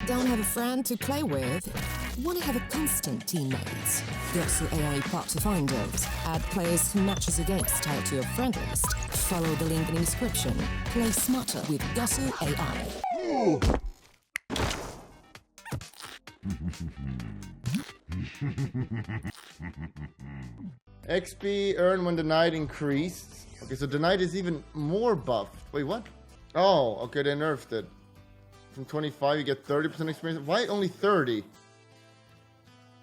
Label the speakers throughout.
Speaker 1: Don't have a friend to play with? Want to have a constant teammate? Gosu AI Party Finders. Add players who matches against tied to your friend list. Follow the link in the description. Play smarter with Gosu AI.
Speaker 2: XP earned when the knight increased. Okay, so the knight is even more buffed. Wait, what? Oh, okay, they nerfed it. From 25 you get 30% experience. Why only 30?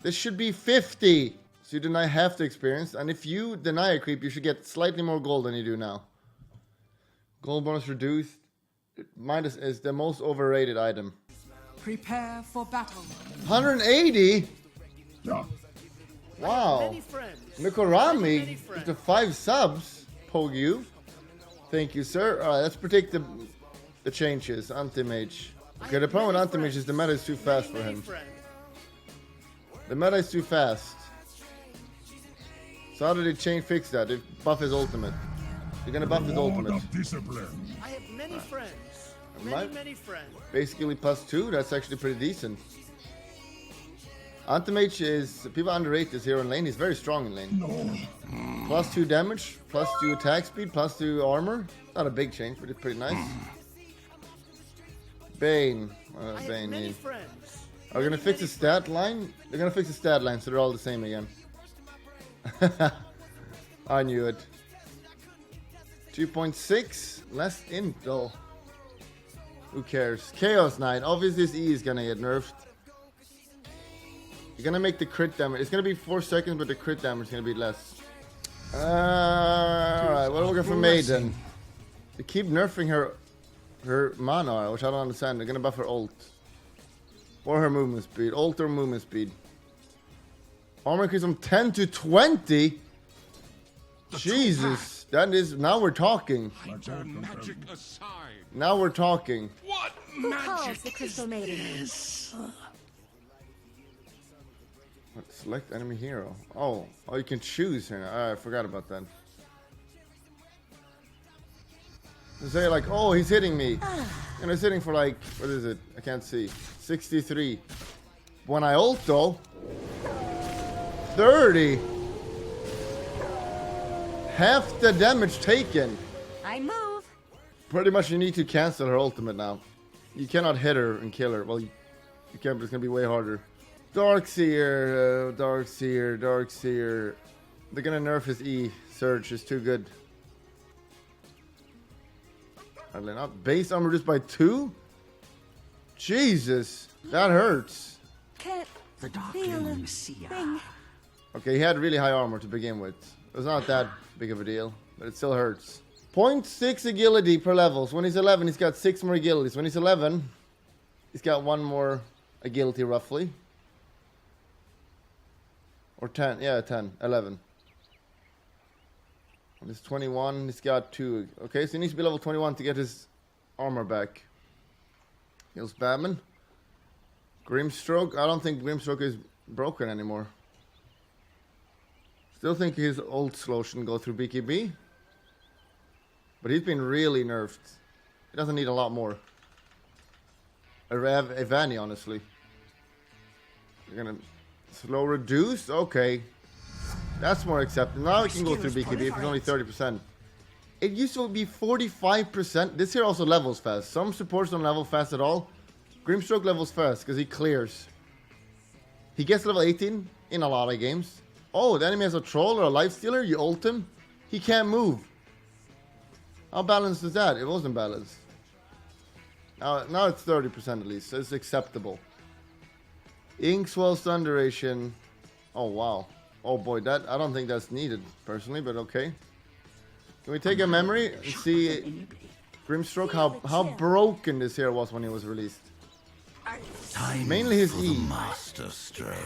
Speaker 2: This should be 50. So you deny half the experience. And if you deny a creep, you should get slightly more gold than you do now. Gold bonus reduced. Minus is the most overrated item.
Speaker 3: Prepare for battle.
Speaker 2: 180? Wow. Mikorami with the 5 subs. Pogue you. Thank you, sir. Alright, let's predict the changes. Anti-mage. Okay, the problem with Anti-mage is the meta is too fast for him. The meta is too fast. So how did they fix that? They buff his ultimate. You're gonna buff his ultimate.
Speaker 4: I have many friends. Many friends.
Speaker 2: Basically +2, that's actually pretty decent. Anti-mage is, people underrate this hero in lane, he's very strong in lane. +2 damage, +2 attack speed, +2 armor. Not a big change, but it's pretty nice. Bane. Bane. Are we gonna fix the stat line? They're gonna fix the stat line so they're all the same again. I knew it. 2.6, less int though. Who cares? Chaos Knight. Obviously this E is gonna get nerfed. You're gonna make the crit damage. It's gonna be 4 seconds, but the crit damage is gonna be less. Alright, what are we looking for Maiden? They keep nerfing her mana, which I don't understand. They're gonna buff her ult. Or her movement speed. Ult or movement speed. Armor increase from 10 to 20? Jesus. That is, now we're talking.
Speaker 5: Magic aside.
Speaker 2: Now we're talking.
Speaker 5: What
Speaker 6: Who calls
Speaker 5: magic
Speaker 6: the Crystal Maiden?
Speaker 2: Select enemy hero. Oh, you can choose here. I forgot about that. To say like, oh, he's hitting me. And he's hitting for like, what is it? I can't see. 63. When I ult though, 30. Half the damage taken.
Speaker 6: I move.
Speaker 2: Pretty much you need to cancel her ultimate now. You cannot hit her and kill her. Well, you can, but it's gonna be way harder. Darkseer, Darkseer. They're gonna nerf his E. Surge is too good. Elena, base armor reduced by 2? Jesus, that hurts.
Speaker 6: Can't
Speaker 3: The
Speaker 6: feel a
Speaker 3: Darkling Messiah.
Speaker 6: thing.
Speaker 2: Okay, he had really high armor to begin with. It was not that big of a deal, but it still hurts. 0.6 agility per level. So when he's 11, he's got 6 more agilities. When he's 11, he's got 1 more agility roughly. Or 10, yeah, 10, 11. When he's 21, he's got 2. Okay, so he needs to be level 21 to get his armor back. Heals Batman. Grimstroke. I don't think Grimstroke is broken anymore. Still think his old slow shouldn't go through BKB. But he's been really nerfed. He doesn't need a lot more. A Vanny, honestly. You're gonna slow reduce? Okay. That's more acceptable. Now it can go through BKB if it's only 30%. It used to be 45%. This here also levels fast. Some supports don't level fast at all. Grimstroke levels fast because he clears. He gets level 18 in a lot of games. Oh, the enemy has a troll or a Lifestealer. You ult him. He can't move. How balanced is that? It wasn't balanced. Now it's 30% at least. So it's acceptable. Ink swell stun duration. Oh wow. Oh boy, that I don't think that's needed personally, but okay. Can we take a memory and see Grimstroke how broken this hero was when he was released? Mainly his E.
Speaker 5: Master stroke.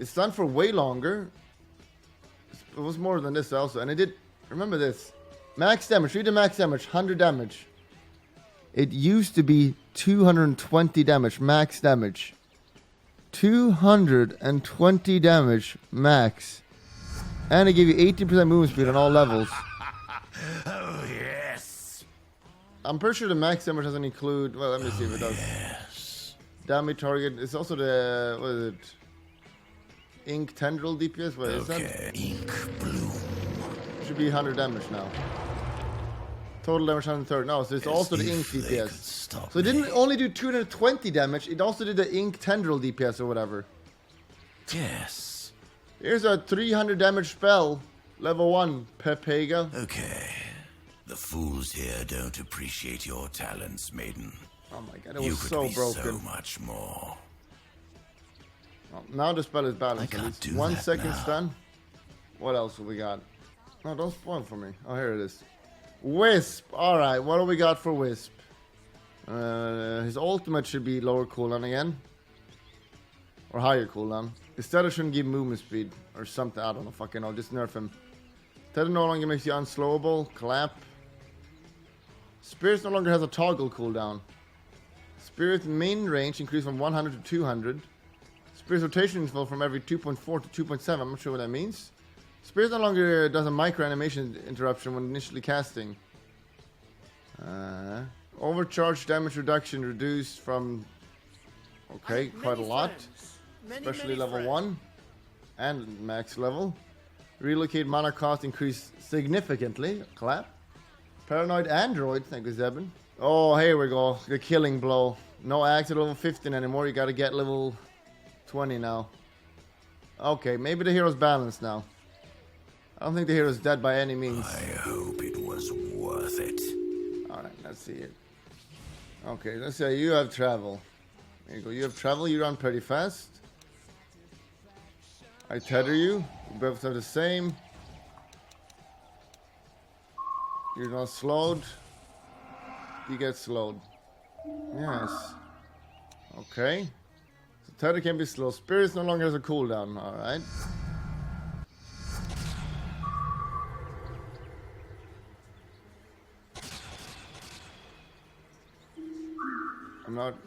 Speaker 2: It's done for way longer. It was more than this also, and it did. Remember this. Max damage. Read the max damage. 100 damage. It used to be 220 damage. Max damage. 220 damage max. And it gave you 18% movement speed on all levels.
Speaker 5: Oh yes.
Speaker 2: I'm pretty sure the max damage doesn't include. Well, let me see if it does.
Speaker 5: Yes.
Speaker 2: Damage target. It's also the, what is it? Ink Tendril DPS? What is that?
Speaker 5: Ink bloom.
Speaker 2: Should be 100 damage now. Total damage 130. No, so it's also the Ink DPS. So it didn't only do 220 damage, it also did the Ink Tendril DPS or whatever.
Speaker 5: Yes.
Speaker 2: Here's a 300 damage spell. Level 1, Pepega.
Speaker 5: Okay. The fools here don't appreciate your talents, maiden.
Speaker 2: Oh my god, it
Speaker 5: You
Speaker 2: was
Speaker 5: could
Speaker 2: so
Speaker 5: be
Speaker 2: broken.
Speaker 5: so much more.
Speaker 2: Oh, now the spell is balanced.
Speaker 5: I
Speaker 2: At
Speaker 5: can't
Speaker 2: least
Speaker 5: do
Speaker 2: 1
Speaker 5: that
Speaker 2: second
Speaker 5: now.
Speaker 2: stun. What else have we got? No, don't spoil for me. Oh, here it is. Wisp. Alright, what do we got for Wisp? His ultimate should be lower cooldown again. Or higher cooldown. His tether shouldn't give movement speed. Or something. I don't know. Fucking know. Just nerf him. Tether no longer makes you unslowable. Clap. Spirit no longer has a toggle cooldown. Spirit main range increased from 100 to 200. Spirit's rotation interval from every 2.4 to 2.7. I'm not sure what that means. Spirit no longer does a micro animation interruption when initially casting. Overcharge damage reduction reduced from... Okay, quite a lot. Especially level 1. And max level. Relocate mana cost increased significantly. Clap. Paranoid Android. Thank you, Zebin. Oh, here we go. The killing blow. No axe at level 15 anymore. You gotta get level 20 now. Okay, maybe the hero's balanced now. I don't think the hero's dead by any means.
Speaker 5: I hope it was worth it.
Speaker 2: Alright, let's see it. Okay, let's say you have travel. There you go. You have travel, you run pretty fast. I tether you. You both are the same. You're not slowed. You get slowed. Yes. Okay. So tether can be slow. Spirits no longer has a cooldown. Alright.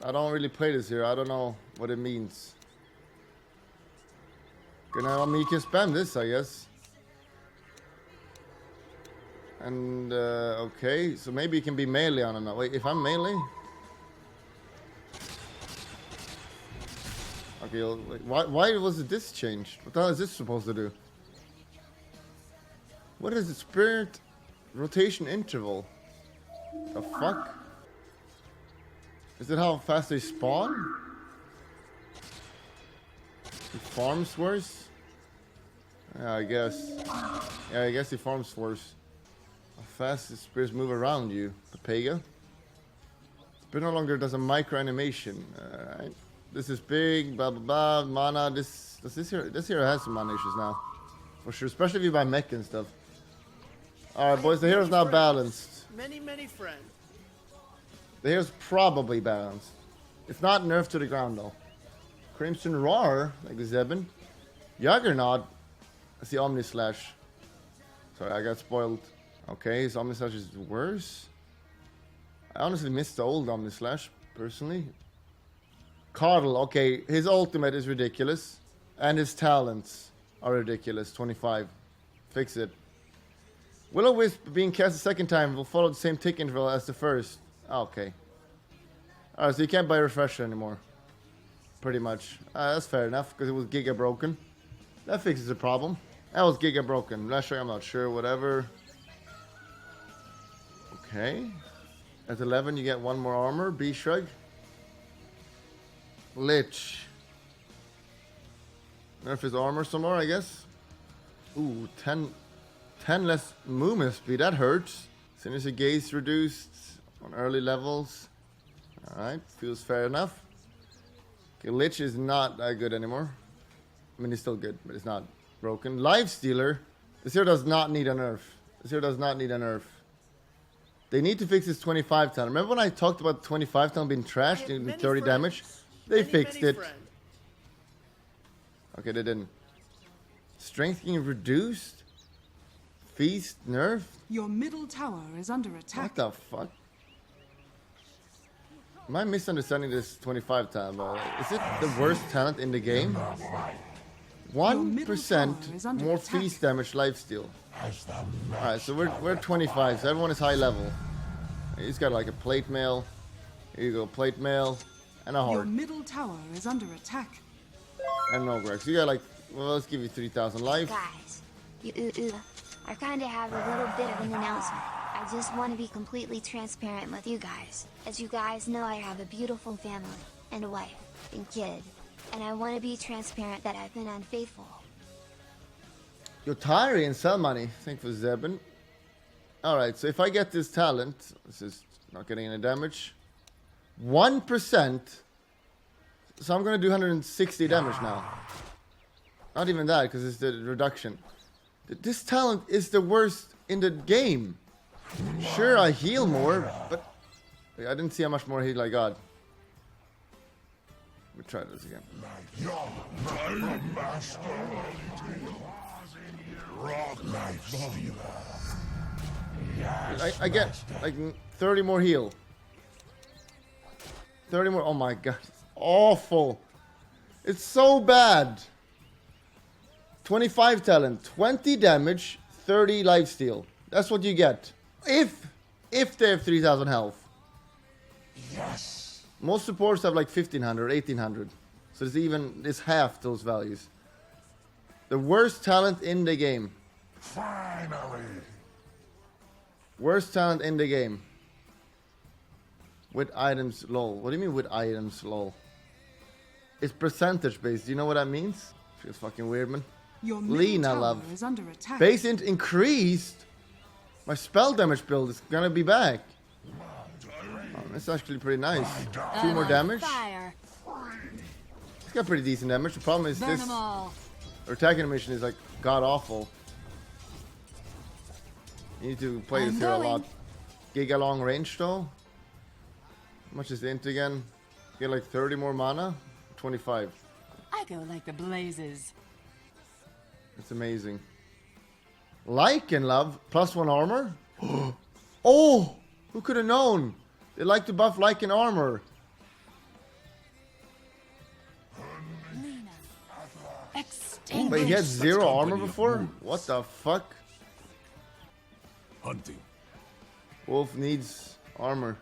Speaker 2: I don't really play this here. I don't know what it means. You can spam this, I guess. And, okay. So maybe it can be melee on it. Wait, if I'm melee? Okay, wait, why was this changed? What the hell is this supposed to do? What is the spirit rotation interval? The fuck? Is it how fast they spawn? He farms worse? Yeah, I guess. Yeah, I guess he farms worse. How fast the spirits move around you, Pepega. Spirit no longer does a micro animation. Alright. This is big, blah blah blah, mana. This hero has some mana issues now. For sure, especially if you buy mech and stuff. Alright boys, the hero's now balanced.
Speaker 4: Many friends.
Speaker 2: The hero's probably balanced. It's not nerfed to the ground though. Crimson Roar, like the Zebin. Juggernaut. That's the Omni Slash. Sorry, I got spoiled. Okay, his Omni Slash is worse. I honestly missed the old Omni Slash, personally. Coddle, okay, his ultimate is ridiculous. And his talents are ridiculous. 25. Fix it. Will-O-Wisp being cast a second time will follow the same tick interval as the first. Okay. Alright, so you can't buy a refresher anymore. Pretty much. That's fair enough, because it was giga broken. That fixes the problem. That was giga broken. Refresher, I'm not sure, whatever. Okay. At 11, you get one more armor. B-Shrug. Lich. Nerf his armor some more, I guess. Ooh, 10 less movement speed. That hurts. Sinister Gaze reduced on early levels. Alright, feels fair enough. Okay, Lich is not that good anymore. I mean, he's still good, but it's not broken. Lifestealer. This hero does not need a nerf. This hero does not need a nerf. They need to fix his 25 talent. Remember when I talked about 25 talent being trashed in 30 damage? They fixed it. Okay, they didn't. Strength getting reduced? Feast nerf?
Speaker 3: Your middle tower is under attack.
Speaker 2: What the fuck? Am I misunderstanding this 25 talent? Is it the worst talent in the game? 1% more feast damage lifesteal. Alright, so we're 25, so everyone is high level. He's got like a plate mail. Here you go, plate mail. And a
Speaker 3: Your
Speaker 2: heart.
Speaker 3: middle tower is under attack.
Speaker 2: And no Greg. So you got like, well, let's give you 3,000 life.
Speaker 6: Guys, I kind of have a little bit of an announcement. I just want to be completely transparent with you guys. As you guys know, I have a beautiful family, and a wife, and kid. And I want to be transparent that I've been unfaithful.
Speaker 2: You're tiring and sell money. Thank you for Zebin. Alright, so if I get this talent, this is not getting any damage. 1%. So I'm gonna do 160 damage now. Not even that, because it's the reduction. This talent is the worst in the game. Sure, I heal more, but I didn't see how much more heal I got. Let me try this again. I get like 30 more heal. 30 more. Oh my god, it's awful. It's so bad. 25 talent, 20 damage, 30 lifesteal. That's what you get. If they have 3,000 health. Yes. Most supports have like 1,500, 1,800. So it's half those values. The worst talent in the game.
Speaker 7: Finally.
Speaker 2: Worst talent in the game. With items lol. What do you mean with items lol? It's percentage based. Do you know what that means? Feels fucking weird, man.
Speaker 3: Your middle
Speaker 2: Lena
Speaker 3: tower
Speaker 2: love.
Speaker 3: is under attack.
Speaker 2: Base int increased. My spell damage build is gonna be back. Oh, that's actually pretty nice. 2 more damage.
Speaker 6: Fire.
Speaker 2: It's got pretty decent damage. The problem is
Speaker 3: Burn
Speaker 2: this.
Speaker 3: them all.
Speaker 2: Our attack animation is like god awful. You need to play this here a lot. Giga long range though. How much is the int again? Get like 30 more mana? 25.
Speaker 3: I go like the blazes.
Speaker 2: It's amazing. Like and love, +1 armor. Oh, who could have known? They like to buff like and armor. But he had 0 armor before? What the fuck?
Speaker 7: Hunting.
Speaker 2: Wolf needs armor.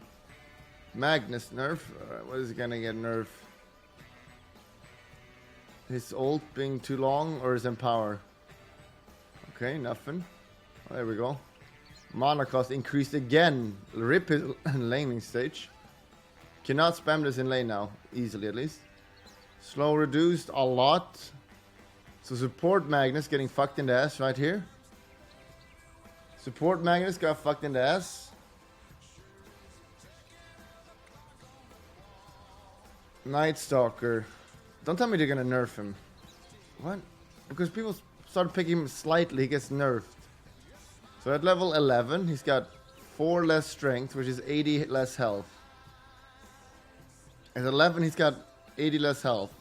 Speaker 2: Magnus nerf. What is he gonna get nerf? His ult being too long or his empower? Okay, nothing. Oh, there we go. Mana cost increased again. Rip his laning stage. Cannot spam this in lane now. Easily at least. Slow reduced a lot. So support Magnus getting fucked in the ass right here. Support Magnus got fucked in the ass. Night Stalker. Don't tell me they're gonna nerf him. What? Because people start picking him slightly, he gets nerfed. So at level 11, he's got 4 less strength, which is 80 less health. At 11, he's got 80 less health.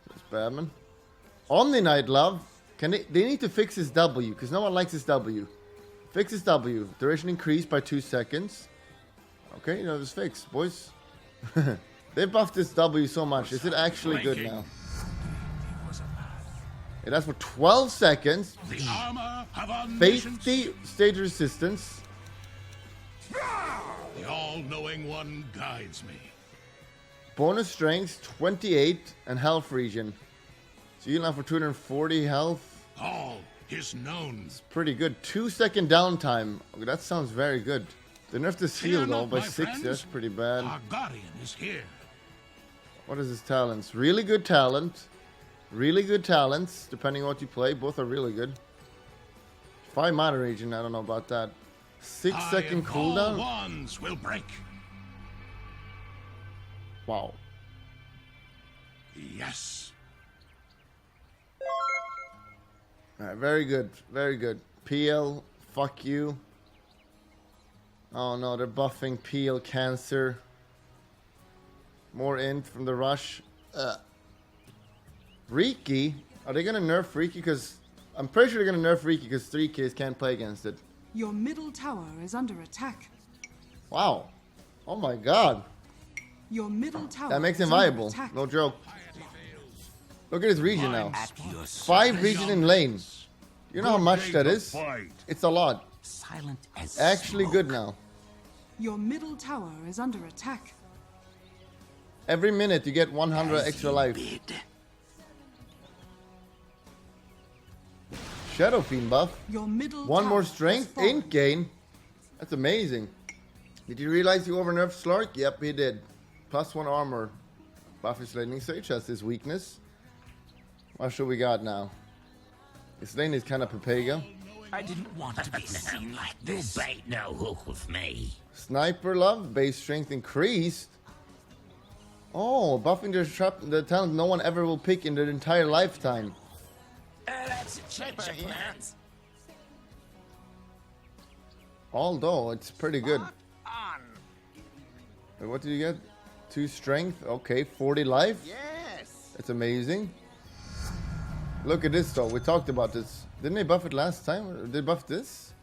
Speaker 2: That's bad, man. Omni Knight Love. They need to fix his W, because no one likes his W. Fix his W. Duration increased by 2 seconds. Okay, you know, it's fixed, boys. They buffed this W so much. Is it actually good now? It lasts for 12 seconds.
Speaker 7: The armor of omniscience.
Speaker 2: 50 stage resistance.
Speaker 7: The all-knowing one guides me.
Speaker 2: Bonus strength 28 and health regen. So you have for 240 health.
Speaker 7: All is known.
Speaker 2: Pretty good. 2-second downtime. Okay, that sounds very good. They nerfed this
Speaker 7: Fear
Speaker 2: heal though
Speaker 7: not,
Speaker 2: by
Speaker 7: my
Speaker 2: 6.
Speaker 7: friends.
Speaker 2: That's pretty bad.
Speaker 7: Our guardian is here.
Speaker 2: What is his talents? Really good talent. Really good talents, depending on what you play. Both are really good. 5 mana regen, I don't know about that. 6-second
Speaker 7: All
Speaker 2: cooldown.
Speaker 7: wands will break.
Speaker 2: Wow.
Speaker 7: Yes.
Speaker 2: Alright, very good. Very good. PL, fuck you. Oh no, they're buffing PL cancer. More int from the rush. Riki? Are they gonna nerf Riki? Because I'm pretty sure they're gonna nerf Riki because 3Ks can't play against it.
Speaker 3: Your middle tower is under attack.
Speaker 2: Wow. Oh my god.
Speaker 3: Your middle tower
Speaker 2: That makes him
Speaker 3: is under
Speaker 2: viable.
Speaker 3: attack.
Speaker 2: No joke. Look at his regen now.
Speaker 5: At your
Speaker 2: 5 regen in lane. You know how much that is?
Speaker 7: Fight.
Speaker 2: It's a lot.
Speaker 5: silent as
Speaker 2: Actually
Speaker 5: smoke.
Speaker 2: good now.
Speaker 3: Your middle tower is under attack.
Speaker 2: Every minute you get 100 extra life. Shadow Fiend buff.
Speaker 3: Your middle
Speaker 2: One more
Speaker 3: tower
Speaker 2: strength.
Speaker 3: has fallen.
Speaker 2: Int gain. That's amazing. Did you realize you overnerfed Slark? Yep, he did. +1 armor. Buff his lightning stage has this weakness. What should we got now? His lane is kind of Pepega.
Speaker 5: I didn't want to be seen like this. You bait no hook with me.
Speaker 2: Sniper love. Base strength increased. Oh, buffing the talent no one ever will pick in their entire lifetime.
Speaker 5: That's a change of plans.
Speaker 2: Although, it's pretty good. Wait, what did you get? 2 strength. Okay, 40 life.
Speaker 4: Yes.
Speaker 2: That's amazing. Look at this though. We talked about this. Didn't they buff it last time? Or did they buff this?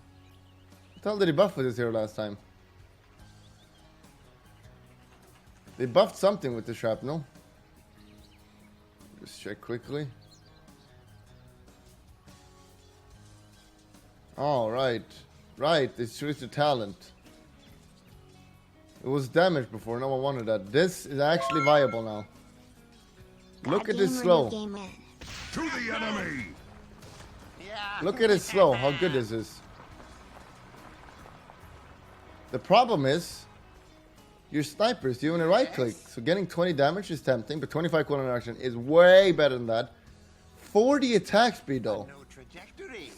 Speaker 2: What the hell did they buff with this hero last time? They buffed something with the shrapnel. Just check quickly. Oh, right. Right, they switched the talent. It was damaged before, no one wanted that. This is actually viable now. Look at this slow.
Speaker 6: Game win.
Speaker 7: To the enemy!
Speaker 2: Look at it slow, how good this is. The problem is, your snipers doing a right click. So getting 20 damage is tempting, but 25 cooldown action is way better than that. 40 attack speed though.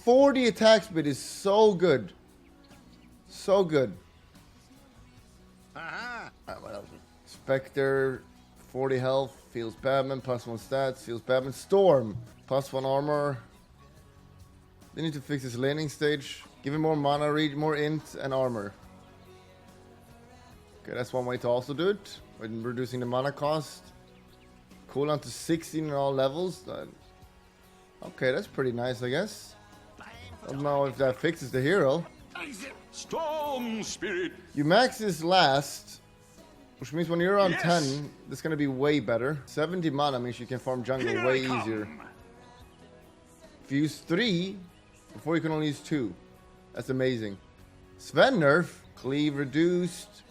Speaker 2: 40 attack speed is so good. So good. What else? Spectre, 40 health, feels Batman, +1 stats, feels Batman. Storm, +1 armor. They need to fix his laning stage. Give him more mana, more int, and armor. Okay, that's one way to also do it. When reducing the mana cost. Cooldown to 16 in all levels. Okay, that's pretty nice, I guess. I don't know if that fixes the hero.
Speaker 7: Storm Spirit!
Speaker 2: You max this last, which means when you're on 10, that's gonna be way better. 70 mana means you can farm jungle way easier. If you use 3, before you can only use 2. That's amazing. Sven nerf, cleave reduced.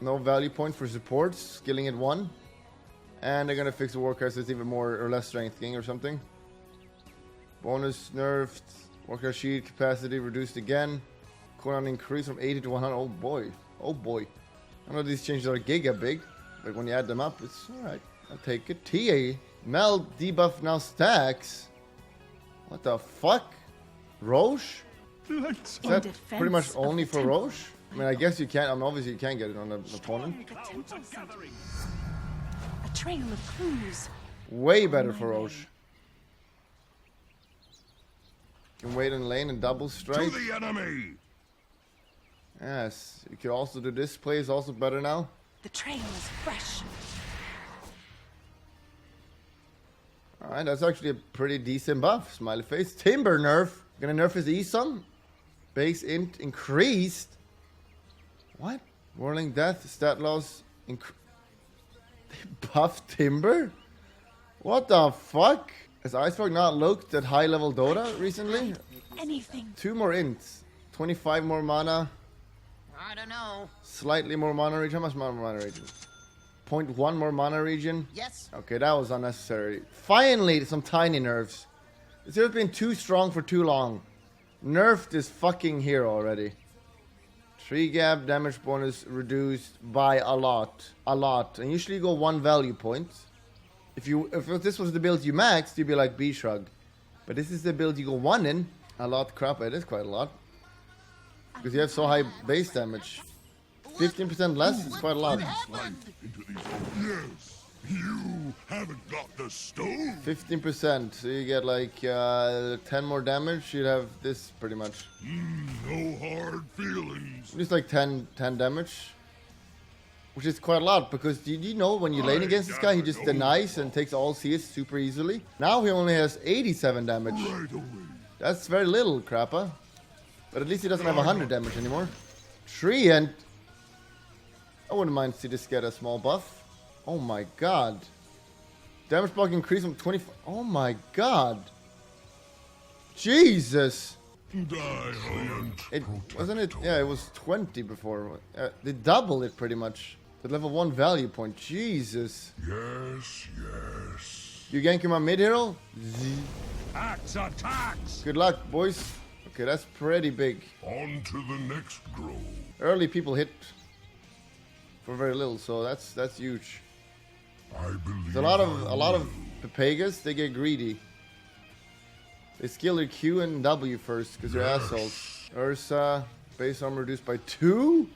Speaker 2: No value point for supports, skilling at 1. And they're gonna fix the Warcry so it's even more or less strength gain or something. Bonus nerfed. Warcry shield capacity reduced again. Cooldown increased from 80 to 100. Oh boy. Oh boy. I know these changes are giga big, but when you add them up, it's alright. I'll take it. TA. Mel debuff now stacks. What the fuck? Roche? Is that pretty much only for Roche? I mean, I guess you can't. I mean, obviously you can't get it on an opponent.
Speaker 3: A trail of clues.
Speaker 2: Way better for Roche. Can wait in lane and double strike.
Speaker 7: To the enemy!
Speaker 2: Yes, you could also do this play is also better now.
Speaker 3: The trail is fresh.
Speaker 2: Alright, that's actually a pretty decent buff. Smiley face. Timber nerf. Gonna nerf his E-Sum. Base int increased. What? Whirling death, stat loss. They buffed Timber? What the fuck? Has Iceberg not looked at high level Dota recently?
Speaker 3: Anything.
Speaker 2: 2 more ints. 25 more mana.
Speaker 4: I don't know.
Speaker 2: Slightly more mana region. How much mana region? 0.1 more mana region.
Speaker 4: Yes.
Speaker 2: Okay, that was unnecessary. Finally, some tiny nerfs. This hero's been too strong for too long. Nerf this fucking hero already. Tree gap, damage bonus reduced by a lot. A lot. And usually you go 1 value point. If this was the build you maxed, you'd be like B-Shrug. But this is the build you go 1 in. A lot, crap, it is quite a lot. Because you have so high base damage. 15% less is quite a lot.
Speaker 7: Yes, you haven't got the stone.
Speaker 2: 15%, so you get like 10 more damage. You'd have this pretty much.
Speaker 7: No hard feelings.
Speaker 2: Just like 10 damage. Which is quite a lot, because do you know when you lane against this guy, he just denies and takes all CS super easily. Now he only has 87 damage.
Speaker 7: Right away.
Speaker 2: That's very little, Crappa. But at least he doesn't have 100 damage anymore. Tree and... I wouldn't mind to see this get a small buff. Oh my god. Damage block increased from 25... Oh my god. Jesus.
Speaker 7: Die hard.
Speaker 2: It wasn't it? Yeah, it was 20 before. They doubled it pretty much. With level 1 value point. Jesus.
Speaker 7: Yes, yes.
Speaker 2: You ganking my mid hero?
Speaker 7: Axe attacks!
Speaker 2: Good luck, boys. Okay, that's pretty big.
Speaker 7: On to the next grove.
Speaker 2: Early people hit for very little, so that's huge.
Speaker 7: I believe
Speaker 2: There's a lot of Pepegas, they get greedy. They skill their Q and W first because they're assholes. Ursa, base armor reduced by 2?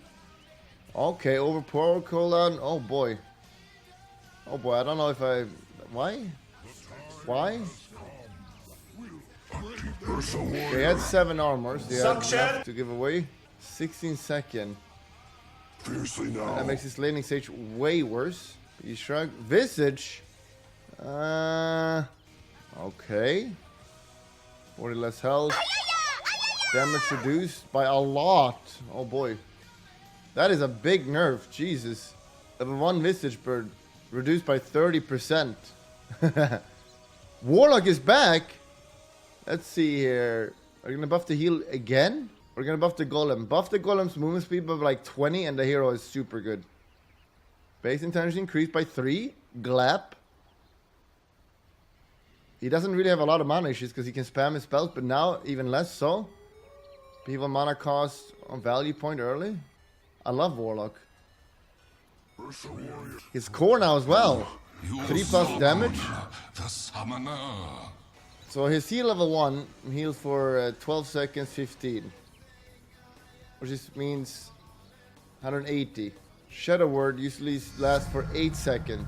Speaker 2: Okay, overpower cooldown. Oh boy. Oh boy, I don't know if I... Why? Why? They had 7 armors. They had enough to give away. 16 second.
Speaker 7: fiercely now.
Speaker 2: That makes this laning stage way worse. You shrug. Visage. Okay. 40 less health. Damage reduced by a lot. Oh boy. That is a big nerf. Jesus. Level 1 Visage Bird. Reduced by 30%. Warlock is back. Let's see here. Are you going to buff the heal again? We're going to buff the golem. Buff the golem's movement speed by like 20 and the hero is super good. Base intelligence increased by 3. Glap. He doesn't really have a lot of mana issues because he can spam his spells, but now even less so. People mana cost on value point early. I love Warlock. His core now as well. 3+ damage.
Speaker 5: The summoner.
Speaker 2: So his heal level 1 heals for 12 seconds 15. Which just means 180. Shadow Word usually lasts for 8 seconds.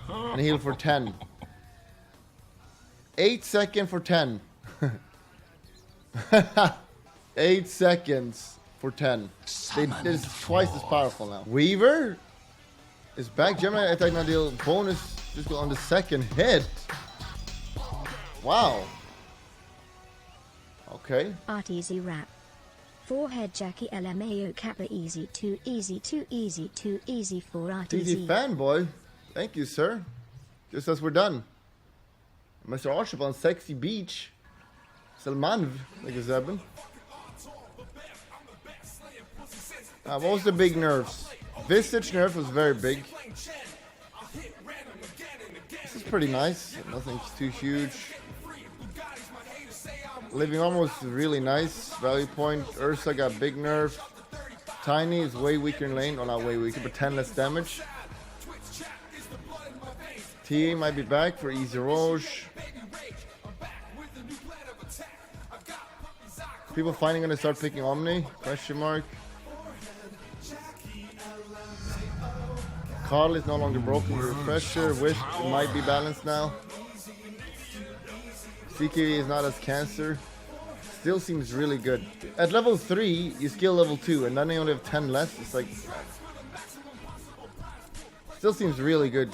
Speaker 2: And heal for 10. 8 seconds for 10. 8 seconds for 10. It's twice as powerful now. Weaver is back. Gemini attack now deal bonus just on the second hit. Wow. Okay.
Speaker 8: Art easy rap. Forehead Jackie LMAO Kappa easy too easy too easy too easy for art
Speaker 2: Easy
Speaker 8: easy.
Speaker 2: fanboy. Thank you, sir. Just as we're done. Mr. Archibald, Sexy Beach. Salmanv, like a Zebin. What was the big nerfs? Visage nerf was very big. This is pretty nice. Nothing too huge. Living Armor was really nice. Value point. Ursa got big nerf. Tiny is way weaker in lane. Oh, not way weaker, but 10 less damage. TA might be back for Easy Roche. People finally gonna start picking Omni? Question mark. Carl is no longer broken with Refresher. Wisp might be balanced now. CKV is not as cancer. Still seems really good. At level 3, you skill level 2, and then they only have 10 less. It's like... Still seems really good.